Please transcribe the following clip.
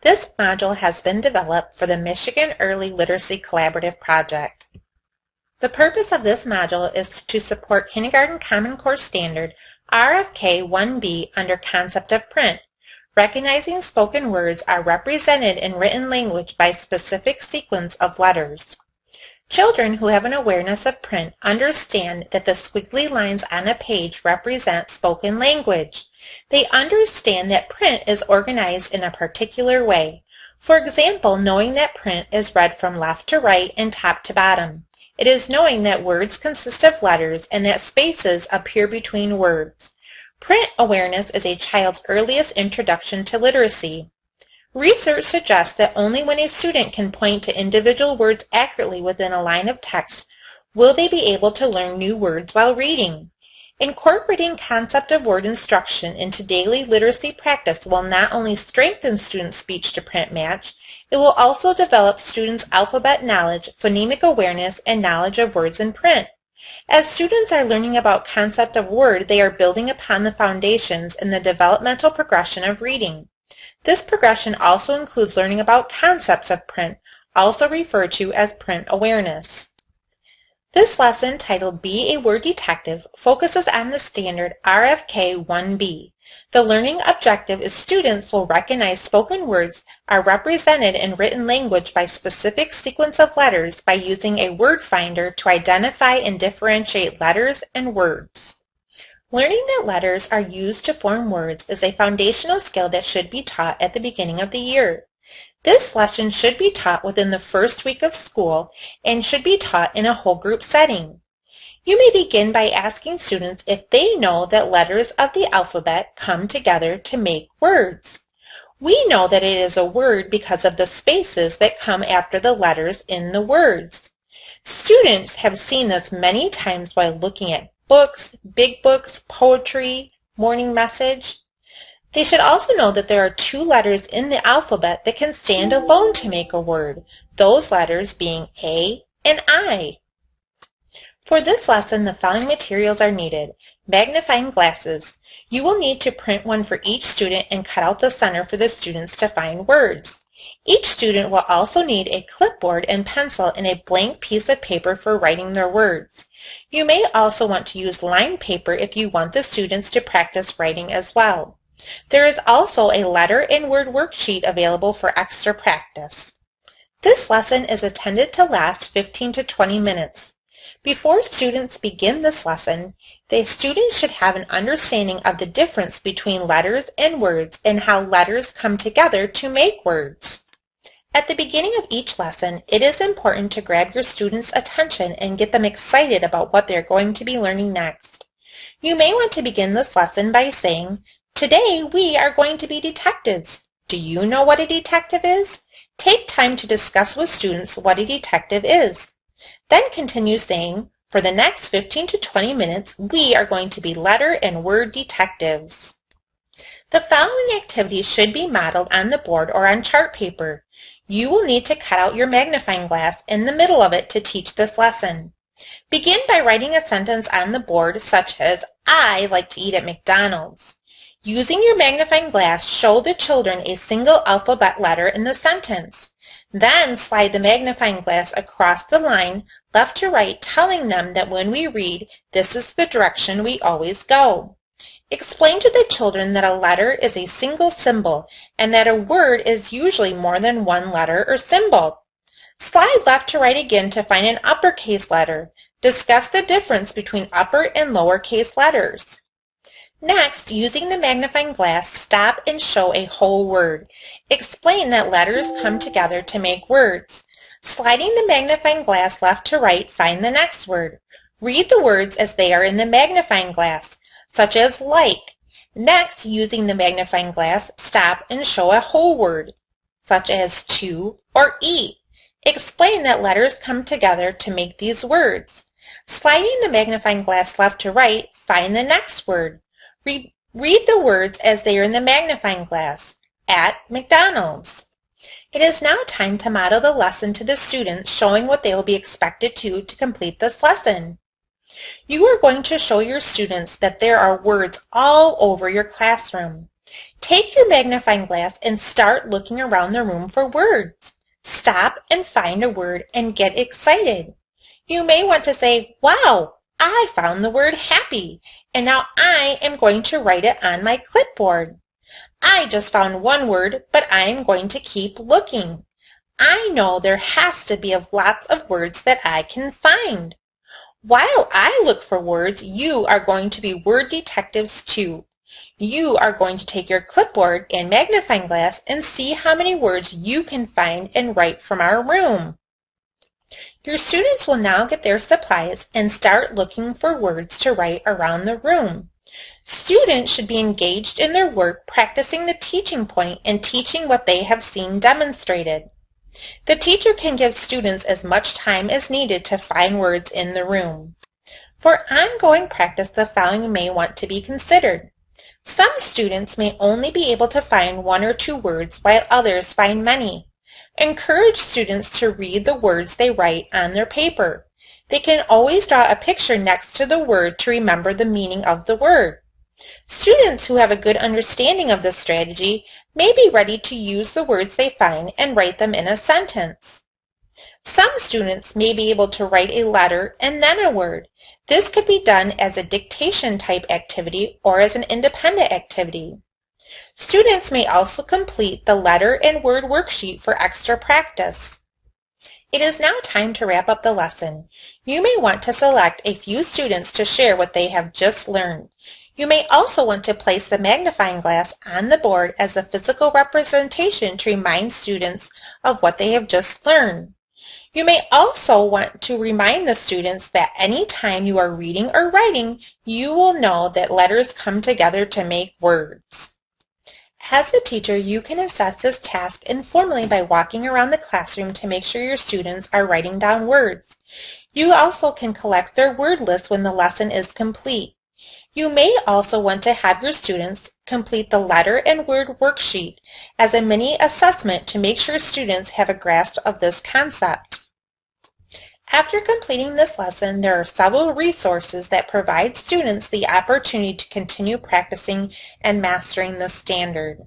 This module has been developed for the Michigan Early Literacy Collaborative Project. The purpose of this module is to support Kindergarten Common Core Standard RFK 1B under concept of print. Recognizing spoken words are represented in written language by specific sequence of letters. Children who have an awareness of print understand that the squiggly lines on a page represent spoken language. They understand that print is organized in a particular way. For example, knowing that print is read from left to right and top to bottom. It is knowing that words consist of letters and that spaces appear between words. Print awareness is a child's earliest introduction to literacy. Research suggests that only when a student can point to individual words accurately within a line of text will they be able to learn new words while reading. Incorporating concept of word instruction into daily literacy practice will not only strengthen students' speech-to-print match, it will also develop students' alphabet knowledge, phonemic awareness, and knowledge of words in print. As students are learning about concept of word, they are building upon the foundations in the developmental progression of reading. This progression also includes learning about concepts of print, also referred to as print awareness. This lesson, titled Be a Word Detective, focuses on the standard RFK 1B. The learning objective is students will recognize spoken words are represented in written language by specific sequence of letters by using a word finder to identify and differentiate letters and words. Learning that letters are used to form words is a foundational skill that should be taught at the beginning of the year. This lesson should be taught within the first week of school and should be taught in a whole group setting. You may begin by asking students if they know that letters of the alphabet come together to make words. We know that it is a word because of the spaces that come after the letters in the words. Students have seen this many times while looking at books, big books, poetry, morning message. They should also know that there are two letters in the alphabet that can stand alone to make a word, those letters being A and I. For this lesson, the following materials are needed. Magnifying glasses. You will need to print one for each student and cut out the center for the students to find words. Each student will also need a clipboard and pencil and a blank piece of paper for writing their words. You may also want to use lined paper if you want the students to practice writing as well. There is also a letter and word worksheet available for extra practice. This lesson is intended to last 15 to 20 minutes. Before students begin this lesson, the students should have an understanding of the difference between letters and words and how letters come together to make words. At the beginning of each lesson, it is important to grab your students' attention and get them excited about what they're going to be learning next. You may want to begin this lesson by saying, "Today we are going to be detectives. Do you know what a detective is?" Take time to discuss with students what a detective is. Then continue saying, "For the next 15 to 20 minutes, we are going to be letter and word detectives." The following activities should be modeled on the board or on chart paper. You will need to cut out your magnifying glass in the middle of it to teach this lesson. Begin by writing a sentence on the board such as, "I like to eat at McDonald's." Using your magnifying glass, show the children a single alphabet letter in the sentence. Then slide the magnifying glass across the line left to right, telling them that when we read, this is the direction we always go. Explain to the children that a letter is a single symbol and that a word is usually more than one letter or symbol. Slide left to right again to find an uppercase letter. Discuss the difference between upper and lowercase letters. Next, using the magnifying glass, stop and show a whole word. Explain that letters come together to make words. Sliding the magnifying glass left to right, find the next word. Read the words as they are in the magnifying glass, such as like. Next, using the magnifying glass, stop and show a whole word, such as to or eat. Explain that letters come together to make these words. Sliding the magnifying glass left to right, find the next word. Read the words as they are in the magnifying glass. At McDonald's. It is now time to model the lesson to the students, showing what they will be expected to complete this lesson. You are going to show your students that there are words all over your classroom. Take your magnifying glass and start looking around the room for words. Stop and find a word and get excited. You may want to say, "Wow, I found the word happy, and now I am going to write it on my clipboard. I just found one word, but I am going to keep looking. I know there has to be lots of words that I can find." While I look for words, you are going to be word detectives too. You are going to take your clipboard and magnifying glass and see how many words you can find and write from our room. Your students will now get their supplies and start looking for words to write around the room. Students should be engaged in their work, practicing the teaching point and teaching what they have seen demonstrated. The teacher can give students as much time as needed to find words in the room. For ongoing practice, the following may want to be considered. Some students may only be able to find one or two words, while others find many. Encourage students to read the words they write on their paper. They can always draw a picture next to the word to remember the meaning of the word. Students who have a good understanding of this strategy may be ready to use the words they find and write them in a sentence. Some students may be able to write a letter and then a word. This could be done as a dictation type activity or as an independent activity. Students may also complete the letter and word worksheet for extra practice. It is now time to wrap up the lesson. You may want to select a few students to share what they have just learned. You may also want to place the magnifying glass on the board as a physical representation to remind students of what they have just learned. You may also want to remind the students that any time you are reading or writing, you will know that letters come together to make words. As a teacher, you can assess this task informally by walking around the classroom to make sure your students are writing down words. You also can collect their word list when the lesson is complete. You may also want to have your students complete the letter and word worksheet as a mini assessment to make sure students have a grasp of this concept. After completing this lesson, there are several resources that provide students the opportunity to continue practicing and mastering the standard.